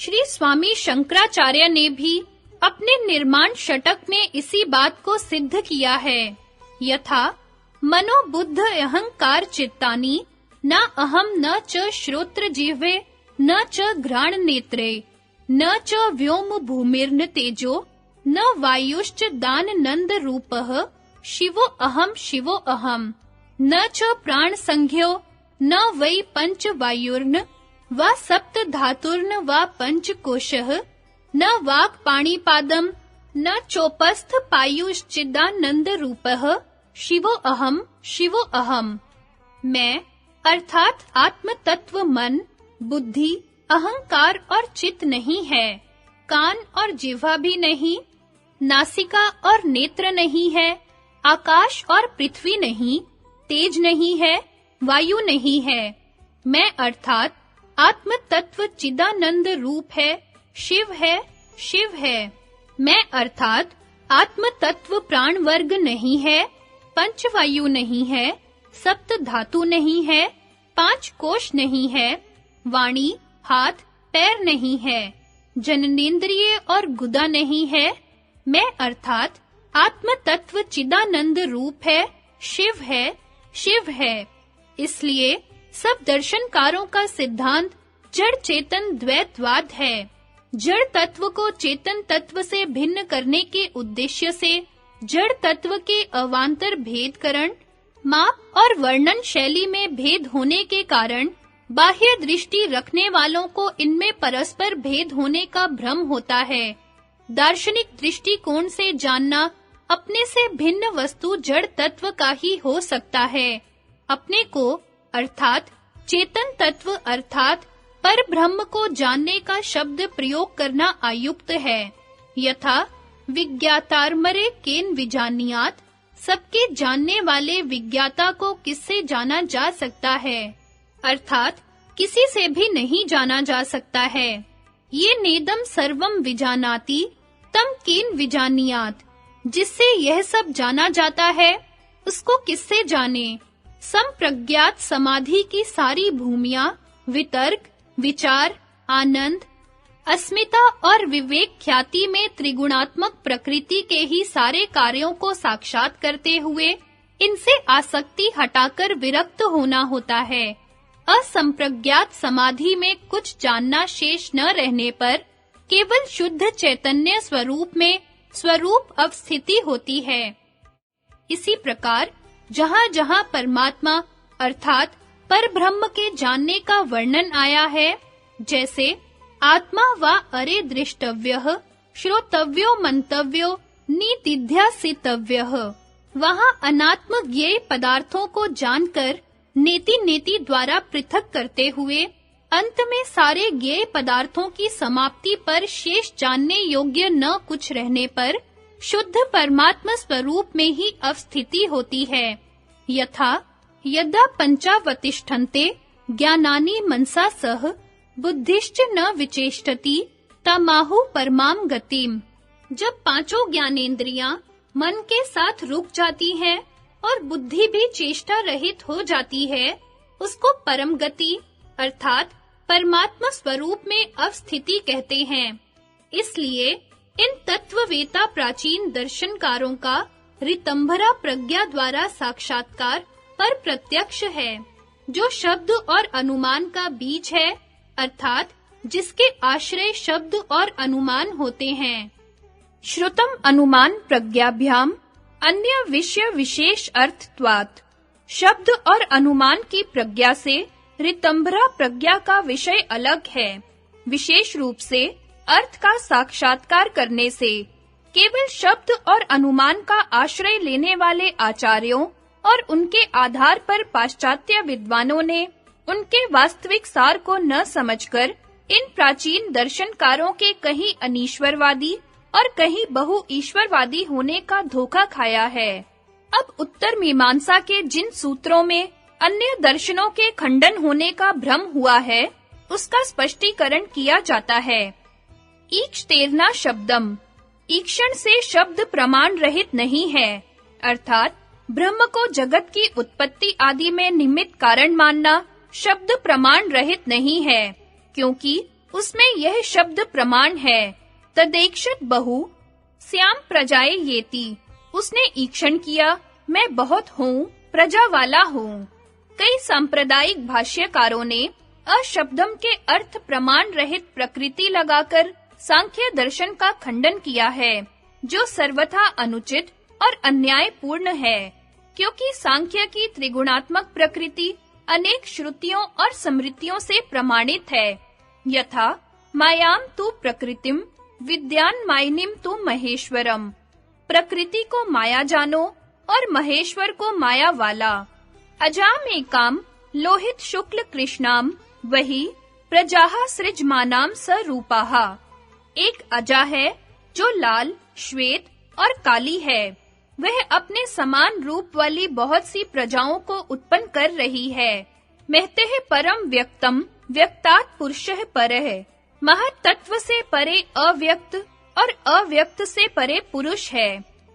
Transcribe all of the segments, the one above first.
श्री स्वामी शंकराचार्य ने भी अपने निर्माण षटक में इसी बात को सिद्ध किया है। यथा मनो बुद्ध अहंकार चित्तानि न अहम न च श्रोत्र जिह्वे न च घ्राण नेत्रे न च व्योम भूमिर्न तेजो न वायुश्च दान नंद रूपः शिवो अहम न च प्राण संज्ञो न वै पंच वायुर्न वा सप्त धातुर्न वा पंच कोशः न वाक् पाणिपादम न चोपस्थ पायुश्चिदानंद रूपः शिवो अहम। मैं अर्थात आत्म तत्व मन, बुद्धि, अहंकार और चित्त नहीं है, कान और जिह्वा भी नहीं, नासिका और नेत्र नहीं है, आकाश और पृथ्वी नहीं, तेज नहीं है, वायु नहीं है। मैं अर्थात आत्म तत्व चिदानंद रूप है, शिव है। मैं अर्थात आत्म तत्व प्राण वर्ग नहीं है, पंच वायु नहीं है, सप्त धातु नहीं है, पांच कोश नहीं है, वाणी, हाथ, पैर नहीं है, जननेंद्रिय और गुदा नहीं है। मैं अर्थात आत्म तत्व चिदानंद रूप है, शिव है। इसलिए सब दर्शनकारों का सिद्धांत जड़ चेतन द्वैतवाद है। जड़ तत्व को चेतन तत्व से भिन्न करने के उद्देश्य से जड़ तत्व के अवान्तर भेदकरण, माप और वर्णन शैली में भेद होने के कारण बाह्य दृष्टि रखने वालों को इनमें परस्पर भेद होने का भ्रम होता है। दार्शनिक दृष्टिकोण से जानना अपने से भिन्न वस्तु जड़ तत्व का ही हो सकता है। अपने को अर्थात चेतन तत्व अर्थात पर ब्रह्म को जानने का शब्द प्रयोग करना अयुक्त है। यथा विज्ञातारमरे केन विजानीयात, सबके जानने वाले विज्ञाता को किससे जाना जा सकता है, अर्थात किसी से भी नहीं जाना जा सकता है। ये नेदम सर्वम विजानाति तम केन विजानीयात, जिससे यह सब जाना जाता है उसको किससे जाने। संप्रज्ञात समाधि की सारी भूमियां वितर्क, विचार, आनंद, अस्मिता और विवेक ख्याति में त्रिगुणात्मक प्रकृति के ही सारे कार्यों को साक्षात करते हुए इनसे आसक्ति हटाकर विरक्त होना होता है। असंप्रज्ञात समाधि में कुछ जानना शेष न रहने पर केवल शुद्ध चैतन्य स्वरूप में स्वरूप अवस्थिति होती है। इसी प्रकार जहाँ-जहाँ परमात्मा अर्थात परब्रह्म के जानने का वर्णन आया है, जैसे आत्मा वा अरे दृष्टव्यः श्रोतव्यो मंतव्यो निदिध्यासितव्यः, वहाँ अनात्म ज्ञेय पदार्थों को जानकर नेति-नेति द्वारा पृथक करते हुए अंत में सारे ज्ञेय पदार्थों की समाप्ति पर शेष जानने योग्य न कुछ रहने पर शुद्ध परमात्मा स्वरूप में ही अवस्थिति होती है। यथा यदा पंचावतिष्ठन्ते ज्ञानानि मनसा सह बुद्धिश्च न विचेष्टति तमाहु परमाम गतिम। जब पांचों ज्ञानेंद्रियां मन के साथ रुक जाती हैं और बुद्धि भी चेष्टा रहित हो जाती है, उसको परम गति अर्थात परमात्मा स्वरूप में अवस्थिति कहते हैं। इसलिए इन तत्ववेता प्राचीन दर्शनकारों का ऋतंभरा प्रज्ञा द्वारा साक्षात्कार पर प्रत्यक्ष है, जो शब्द और अनुमान का बीज है, अर्थात जिसके आश्रय शब्द और अनुमान होते हैं। श्रुतम अनुमान प्रज्ञाभ्याम अन्य विषय विशेष अर्थत्वात्। शब्द और अनुमान की प्रज्ञा से ऋतंभरा प्रज्ञा का विषय अलग है। विशेष रूप से अर्थ का साक्षात्कार करने से केवल शब्द और अनुमान का आश्रय लेने वाले आचार्यों और उनके आधार पर पाश्चात्य विद्वानों ने उनके वास्तविक सार को न समझकर इन प्राचीन दर्शनकारों के कहीं अनीश्वरवादी और कहीं बहु ईश्वरवादी होने का धोखा खाया है। अब उत्तर मीमांसा के जिन सूत्रों में अन्य दर्शनों के खंडन होने का भ्रम हुआ है, उसका स्पष्टीकरण किया जाता है। ईक्षतेर्ना शब्दम, ईक्षण से शब्द प्रमाण रहित नहीं है, अर्थात ब्रह्म को जगत की उत्पत्ति आदि में निमित्त कारण मानना शब्द प्रमाण रहित नहीं है, क्योंकि उसमें यह शब्द प्रमाण है, तदेक्षत बहु श्याम प्रजाए येति। उसने ईक्षण किया, मैं बहुत हूँ, प्रजा वाला हूँ। कई सांप्रदायिक भाष्यकारों ने अशब्दम के अर्थ प्रमाण रहित प्रकृति लगाकर सांख्य दर्शन का खंडन किया है, जो सर्वथा अनुचित और अन्यायपूर्ण है, क्योंकि सांख्य की त्रिगुणात्मक प्रकृति अनेक श्रुतियों और स्मृतियों से प्रमाणित है। यथा मायाम तु प्रकृतिम विद्यान मायिनीम तु महेश्वरम। प्रकृति को माया जानो और महेश्वर को माया वाला। अजाम एकाम लोहित शुक्ल कृष्णाम वही प्रजाः सृजमानाम सरूपाः। एक अजा है जो लाल, श्वेत और काली है। वह अपने समान रूप वाली बहुत सी प्रजाओं को उत्पन्न कर रही है। महतेः परम व्यक्तम व्यक्तात् पुरुषः परः। महत् तत्व से परे अव्यक्त और अव्यक्त से परे पुरुष है।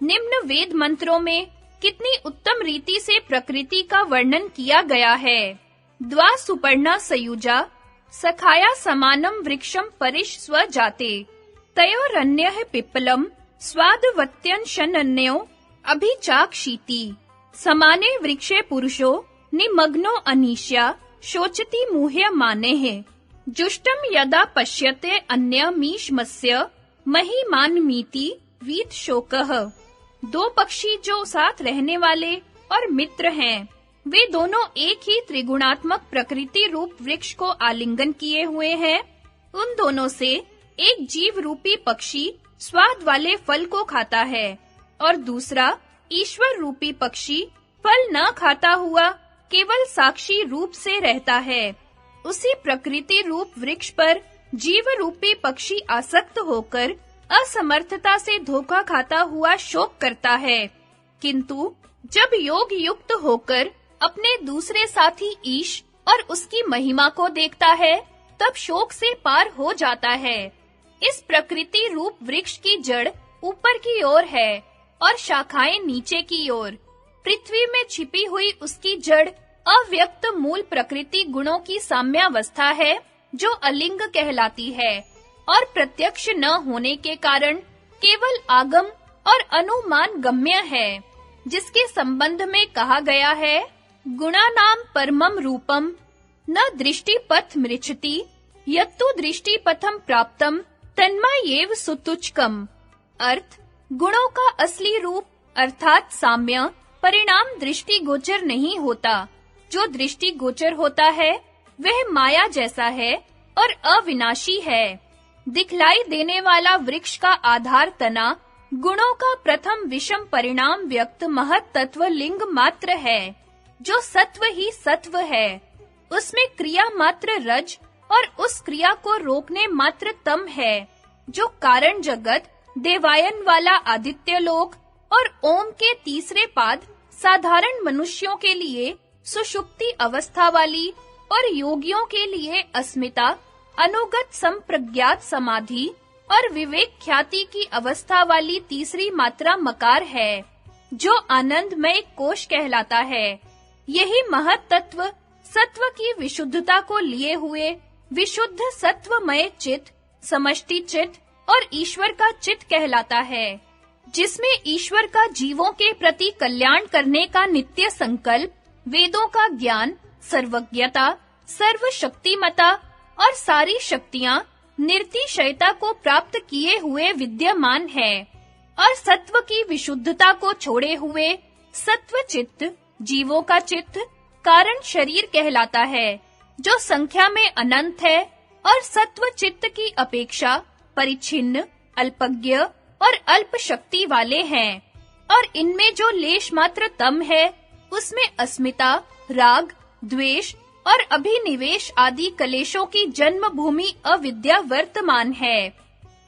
निम्न वेद मंत्रों में कितनी उत्तम रीति से प्रकृति का वर्णन किया गया है। द्वा सुपर्णा सयुजा सखाया समानम वृक्षम परिश स्वजाते तयोरन्यः पिप्पलम स्वादवत्यंशनन्यो अभिचाक्षीति। समाने वृक्षे पुरुषो निमग्नो अनीश्या शोचति मुह्यमानेः। जुष्टम यदा पश्यते अन्यमीशमस्य महिमानमीति वीत शोकः। दो पक्षी जो साथ रहने वाले और मित्र हैं, वे दोनों एक ही त्रिगुणात्मक प्रकृति रूप वृक्ष को आलिंगन किए हुए हैं। उन दोनों से एक जीव रूपी पक्षी स्वाद वाले फल को खाता है और दूसरा ईश्वर रूपी पक्षी फल न खाता हुआ केवल साक्षी रूप से रहता है। उसी प्रकृति रूप वृक्ष पर जीव रूपी पक्षी आसक्त होकर असमर्थता से धोखा खाता हुआ शोक करता है, किंतु जब योग युक्त होकर अपने दूसरे साथी ईश और उसकी महिमा को देखता है, तब शोक से पार हो जाता है। इस प्रकृति रूप वृक्ष की जड़ ऊपर की ओर है और शाखाएं नीचे की ओर। पृथ्वी में छिपी हुई उसकी जड़ अव्यक्त मूल प्रकृति गुणों की साम्यावस्था है, जो अलिंग कहलाती है और प्रत्यक्ष न होने के कारण केवल आगम और अनुमान गम्य है, जिसके संबंध में कहा गया है, गुणानाम परमम रूपम न दृष्टिपथ मृच्छति यत्तु दृष्टिपथम प्राप्तम तन्मयेव सुतुच्छकम। अर्थ, गुणों का असली रूप अर्थात साम्य परिणाम दृष्टि गोचर नहीं होता। जो दृष्टि गोचर होता है वह माया जैसा है और अविनाशी है। दिखलाई देने वाला वृक्ष का आधार तना गुणों का प्रथम विषम परिणाम व्यक्त महत् तत्व लिंग मात्र है, जो सत्व ही सत्व है। उसमें क्रिया मात्र रज और उस क्रिया को रोकने मात्र तम है, जो कारण जगत, देवायन वाला आदित्य लोक और ओम के तीसरे पाद साधारण मनुष्यों के लिए सुषुप्ति अवस्था वाली और योगियों के लिए अस्मिता, अनुगत संप्रज्ञात समाधि और विवेक ख्याति की अवस्था वाली तीसरी मात्रा मकार है, जो आनंदमय कोश कहलाता है। यही महत् तत्व सत्व की विशुद्धता को लिए हुए विशुद्ध सत्वमय चित्त, समष्टि चित्त और ईश्वर का चित्त कहलाता है, जिसमें ईश्वर का जीवों के प्रति कल्याण करने का नित्य संकल्प, वेदों का ज्ञान, सर्वज्ञता, सर्वशक्तिमता और सारी शक्तियां निर्तिशयता को प्राप्त किए हुए विद्यमान है, और सत्व की विशुद्धता को छोड़े हुए सत्व चित्त, जीवों का चित्त, कारण शरीर कहलाता है, जो संख्या में अनंत है और सत्व चित्त की अपेक्षा परिच्छिन्न, अल्पज्ञ और अल्प शक्ति वाले हैं। और इनमें जो लेश मात्र तम है, उसमें अस्मिता, राग, द्वेष और अभिनिवेश आदि कलेशों की जन्म भूमि अविद्या वर्तमान है।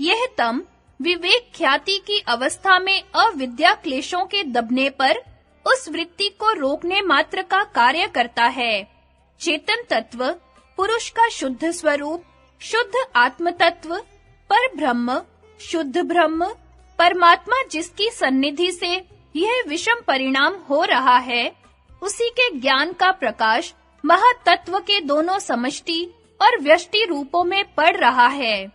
यह तम विवेक ख्याति की अवस्था में अविद्या क्लेशों के दबने पर उस वृत्ति को रोकने मात्र का कार्य करता है। चेतन तत्व, पुरुष का शुद्ध स्वरूप, शुद्ध आत्म तत्व, पर ब्रह्म, शुद्ध ब्रह्म, परमात्मा जिसकी सन्निधि से यह विषम परिणाम हो रहा है, उसी के ज्ञान का प्रकाश महत् तत्व के दोनों समष्टि और व्यष्टि रूपों में पड़ रहा है।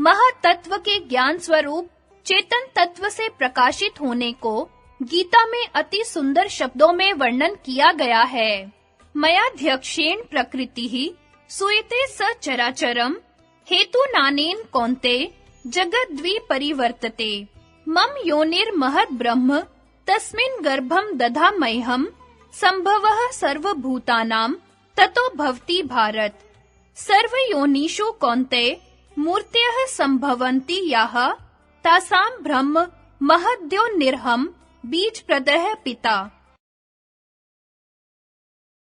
महातत्व के ज्ञान स्वरूप चेतन तत्व से प्रकाशित होने को गीता में अति सुंदर शब्दों में वर्णन किया गया है। मयाध्यक्षेण प्रकृतिः सूयते स चराचरम् हेतु नानेन कौन्ते जगद्द्वि परिवर्तते मम योनिर्महद् ब्रह्म तस्मिन् गर्भं दधाम्यहम् संभवः सर्वभूतानां ततो भवति भारत। सर्वयोनिषु कौन्ते मूर्तयः संभवन्ति याः तासां ब्रह्म महद्योनिर्हं बीजप्रदः पिता।